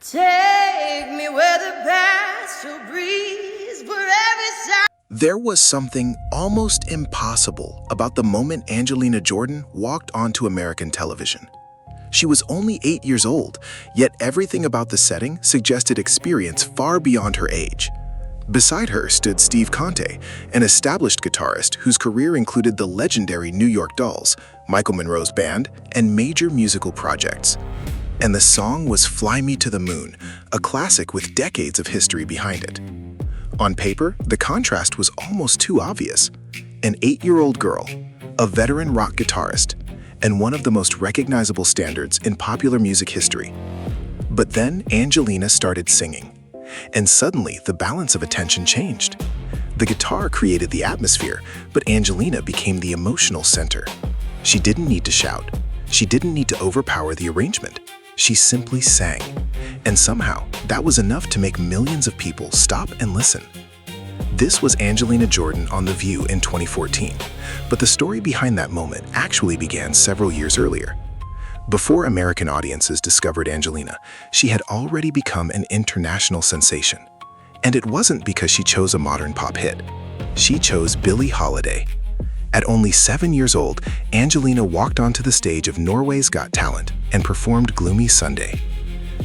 Take me where the pastoral breeze, where every sound. There was something almost impossible about the moment Angelina Jordan walked onto American television. She was only 8 years old, yet everything about the setting suggested experience far beyond her age. Beside her stood Steve Conte, an established guitarist whose career included the legendary New York Dolls, Michael Monroe's band, and major musical projects. And the song was Fly Me to the Moon, a classic with decades of history behind it. On paper, the contrast was almost too obvious. An 8-year-old girl, a veteran rock guitarist, and one of the most recognizable standards in popular music history. But then Angelina started singing, and suddenly the balance of attention changed. The guitar created the atmosphere, but Angelina became the emotional center. She didn't need to shout. She didn't need to overpower the arrangement. She simply sang, and somehow that was enough to make millions of people stop and listen. This was Angelina Jordan on The View in 2014, but the story behind that moment actually began several years earlier. Before American audiences discovered Angelina, she had already become an international sensation. And it wasn't because she chose a modern pop hit. She chose Billie Holiday. At only 7 years old, Angelina walked onto the stage of Norway's Got Talent and performed Gloomy Sunday.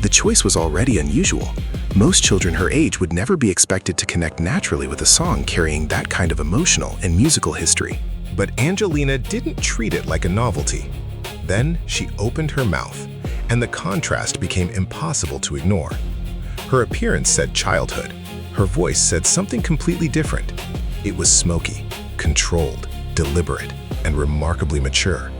The choice was already unusual. Most children her age would never be expected to connect naturally with a song carrying that kind of emotional and musical history. But Angelina didn't treat it like a novelty. Then she opened her mouth, and the contrast became impossible to ignore. Her appearance said childhood. Her voice said something completely different. It was smoky, controlled, deliberate, and remarkably mature.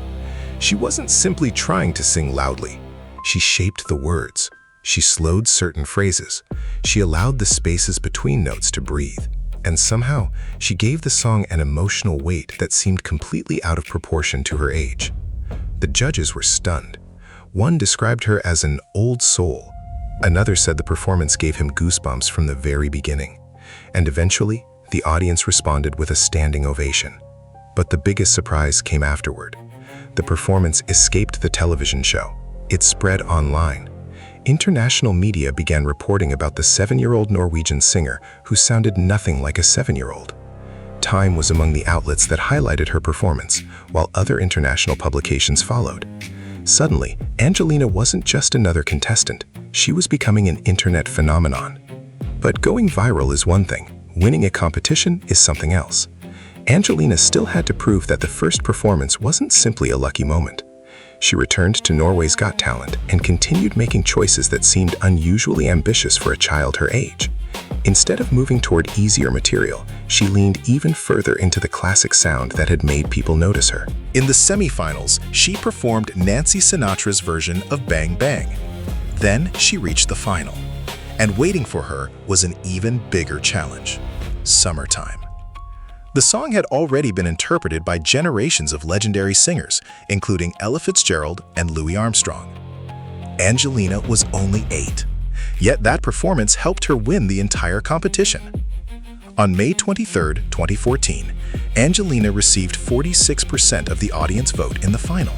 She wasn't simply trying to sing loudly. She shaped the words. She slowed certain phrases. She allowed the spaces between notes to breathe. And somehow, she gave the song an emotional weight that seemed completely out of proportion to her age. The judges were stunned. One described her as an old soul. Another said the performance gave him goosebumps from the very beginning. And eventually, the audience responded with a standing ovation. But the biggest surprise came afterward. The performance escaped the television show. It spread online. International media began reporting about the 7-year-old Norwegian singer who sounded nothing like a 7-year-old. Time was among the outlets that highlighted her performance, while other international publications followed. Suddenly, Angelina wasn't just another contestant. She was becoming an internet phenomenon. But going viral is one thing. Winning a competition is something else. Angelina still had to prove that the first performance wasn't simply a lucky moment. She returned to Norway's Got Talent and continued making choices that seemed unusually ambitious for a child her age. Instead of moving toward easier material, she leaned even further into the classic sound that had made people notice her. In the semifinals, she performed Nancy Sinatra's version of Bang Bang. Then she reached the final. And waiting for her was an even bigger challenge: Summertime. The song had already been interpreted by generations of legendary singers, including Ella Fitzgerald and Louis Armstrong. Angelina was only 8, yet that performance helped her win the entire competition. On May 23, 2014, Angelina received 46% of the audience vote in the final.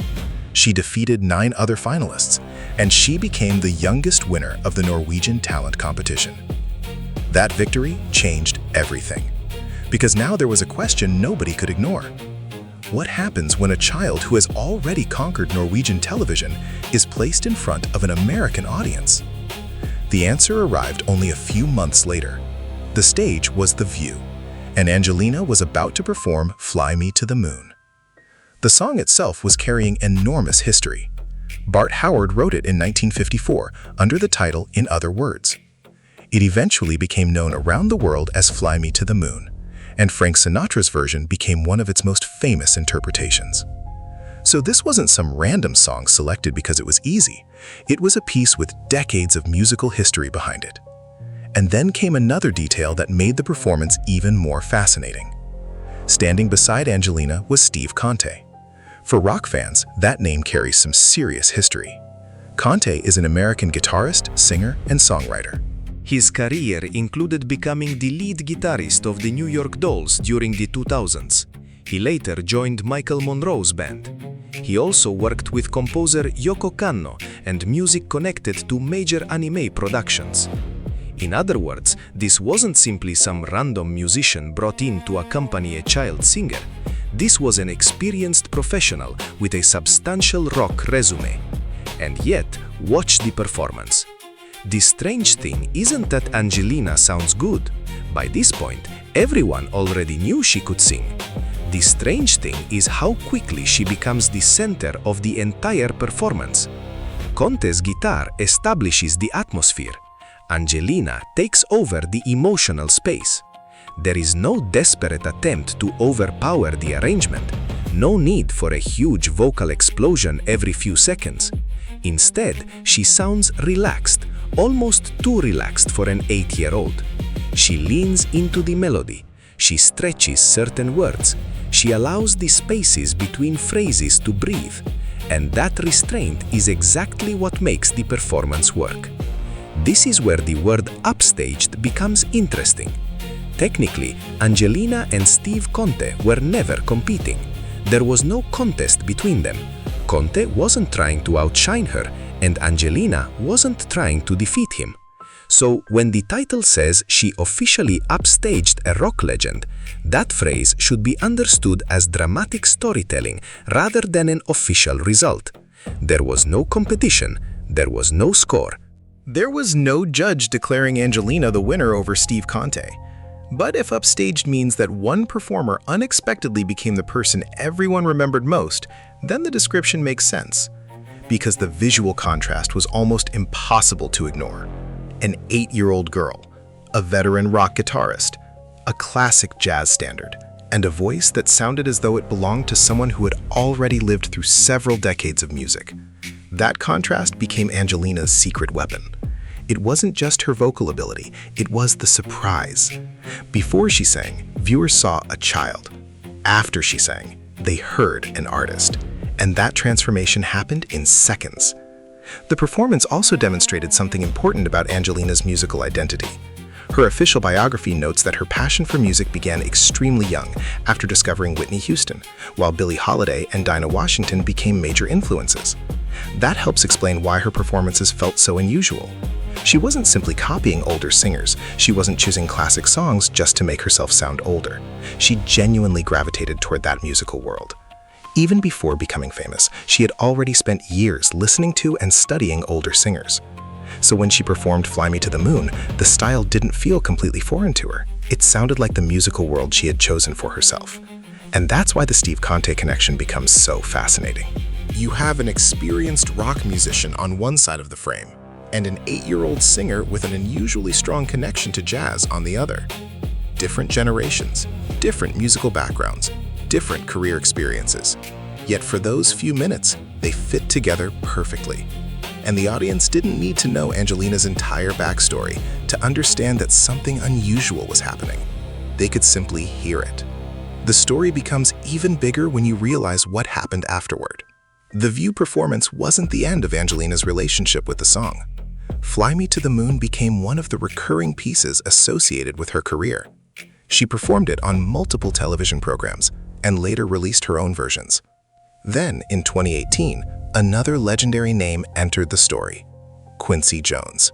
She defeated 9 other finalists, and she became the youngest winner of the Norwegian talent competition. That victory changed everything. Because now there was a question nobody could ignore. What happens when a child who has already conquered Norwegian television is placed in front of an American audience? The answer arrived only a few months later. The stage was The View, and Angelina was about to perform Fly Me to the Moon. The song itself was carrying enormous history. Bart Howard wrote it in 1954 under the title In Other Words. It eventually became known around the world as Fly Me to the Moon, and Frank Sinatra's version became one of its most famous interpretations. So this wasn't some random song selected because it was easy. It was a piece with decades of musical history behind it. And then came another detail that made the performance even more fascinating. Standing beside Angelina was Steve Conte. For rock fans, that name carries some serious history. Conte is an American guitarist, singer, and songwriter. His career included becoming the lead guitarist of the New York Dolls during the 2000s. He later joined Michael Monroe's band. He also worked with composer Yoko Kanno and music connected to major anime productions. In other words, this wasn't simply some random musician brought in to accompany a child singer. This was an experienced professional with a substantial rock resume. And yet, watch the performance. The strange thing isn't that Angelina sounds good. By this point, everyone already knew she could sing. The strange thing is how quickly she becomes the center of the entire performance. Conte's guitar establishes the atmosphere. Angelina takes over the emotional space. There is no desperate attempt to overpower the arrangement, no need for a huge vocal explosion every few seconds. Instead, she sounds relaxed, almost too relaxed for an 8-year-old. She leans into the melody, she stretches certain words, she allows the spaces between phrases to breathe, and that restraint is exactly what makes the performance work. This is where the word upstaged becomes interesting. Technically, Angelina and Steve Conte were never competing. There was no contest between them. Conte wasn't trying to outshine her, and Angelina wasn't trying to defeat him. So when the title says she officially upstaged a rock legend, that phrase should be understood as dramatic storytelling rather than an official result. There was no competition, there was no score. There was no judge declaring Angelina the winner over Steve Conte. But if upstaged means that one performer unexpectedly became the person everyone remembered most, then the description makes sense. Because the visual contrast was almost impossible to ignore. An 8-year-old girl, a veteran rock guitarist, a classic jazz standard, and a voice that sounded as though it belonged to someone who had already lived through several decades of music. That contrast became Angelina's secret weapon. It wasn't just her vocal ability, it was the surprise. Before she sang, viewers saw a child. After she sang, they heard an artist. And that transformation happened in seconds. The performance also demonstrated something important about Angelina's musical identity. Her official biography notes that her passion for music began extremely young after discovering Whitney Houston, while Billie Holiday and Dinah Washington became major influences. That helps explain why her performances felt so unusual. She wasn't simply copying older singers. She wasn't choosing classic songs just to make herself sound older. She genuinely gravitated toward that musical world. Even before becoming famous, she had already spent years listening to and studying older singers. So when she performed Fly Me to the Moon, the style didn't feel completely foreign to her. It sounded like the musical world she had chosen for herself. And that's why the Steve Conte connection becomes so fascinating. You have an experienced rock musician on one side of the frame, and an 8-year-old singer with an unusually strong connection to jazz on the other. Different generations, different musical backgrounds, different career experiences. Yet for those few minutes, they fit together perfectly. And the audience didn't need to know Angelina's entire backstory to understand that something unusual was happening. They could simply hear it. The story becomes even bigger when you realize what happened afterward. The View performance wasn't the end of Angelina's relationship with the song. Fly Me to the Moon became one of the recurring pieces associated with her career. She performed it on multiple television programs and later released her own versions. Then, in 2018, another legendary name entered the story: Quincy Jones.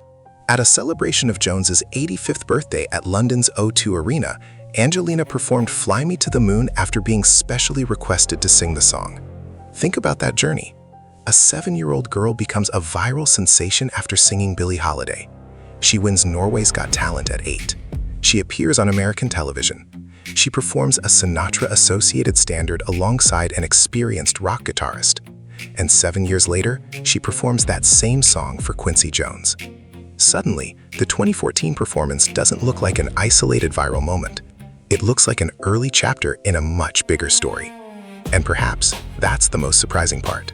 At a celebration of Jones's 85th birthday at London's O2 Arena, Angelina performed Fly Me to the Moon after being specially requested to sing the song. Think about that journey. A 7-year-old girl becomes a viral sensation after singing Billie Holiday. She wins Norway's Got Talent at 8. She appears on American television. She performs a Sinatra-associated standard alongside an experienced rock guitarist. And 7 years later, she performs that same song for Quincy Jones. Suddenly, the 2014 performance doesn't look like an isolated viral moment. It looks like an early chapter in a much bigger story. And perhaps that's the most surprising part.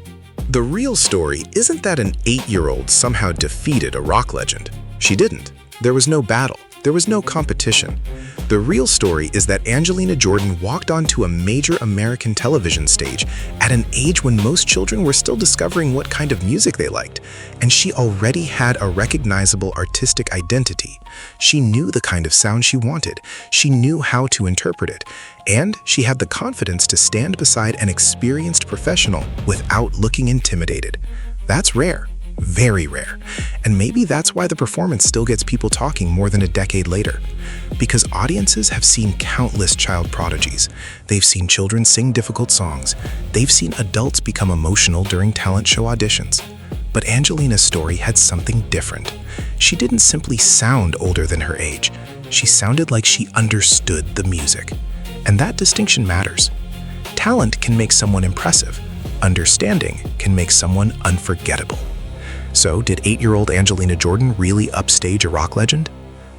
The real story isn't that an 8-year-old somehow defeated a rock legend. She didn't. There was no battle. There was no competition. The real story is that Angelina Jordan walked onto a major American television stage at an age when most children were still discovering what kind of music they liked, and she already had a recognizable artistic identity. She knew the kind of sound she wanted, she knew how to interpret it, and she had the confidence to stand beside an experienced professional without looking intimidated. That's rare. Very rare. And maybe that's why the performance still gets people talking more than a decade later. Because audiences have seen countless child prodigies. They've seen children sing difficult songs. They've seen adults become emotional during talent show auditions. But Angelina's story had something different. She didn't simply sound older than her age. She sounded like she understood the music. And that distinction matters. Talent can make someone impressive. Understanding can make someone unforgettable. So, did 8-year-old Angelina Jordan really upstage a rock legend?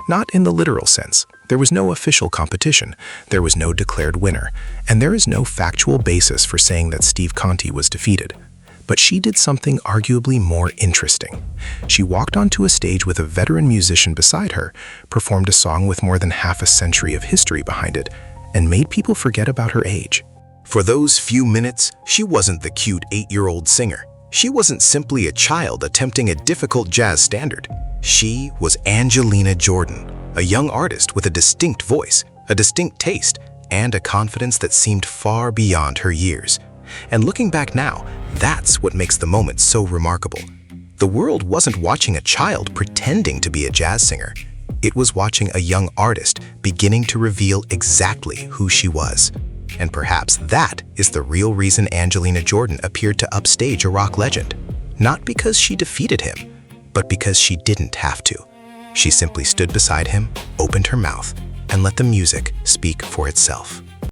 Not in the literal sense. There was no official competition, there was no declared winner, and there is no factual basis for saying that Steve Conti was defeated. But she did something arguably more interesting. She walked onto a stage with a veteran musician beside her, performed a song with more than half a century of history behind it, and made people forget about her age. For those few minutes, she wasn't the cute 8-year-old singer. She wasn't simply a child attempting a difficult jazz standard. She was Angelina Jordan, a young artist with a distinct voice, a distinct taste, and a confidence that seemed far beyond her years. And looking back now, that's what makes the moment so remarkable. The world wasn't watching a child pretending to be a jazz singer. It was watching a young artist beginning to reveal exactly who she was. And perhaps that is the real reason Angelina Jordan appeared to upstage a rock legend. Not because she defeated him, but because she didn't have to. She simply stood beside him, opened her mouth, and let the music speak for itself.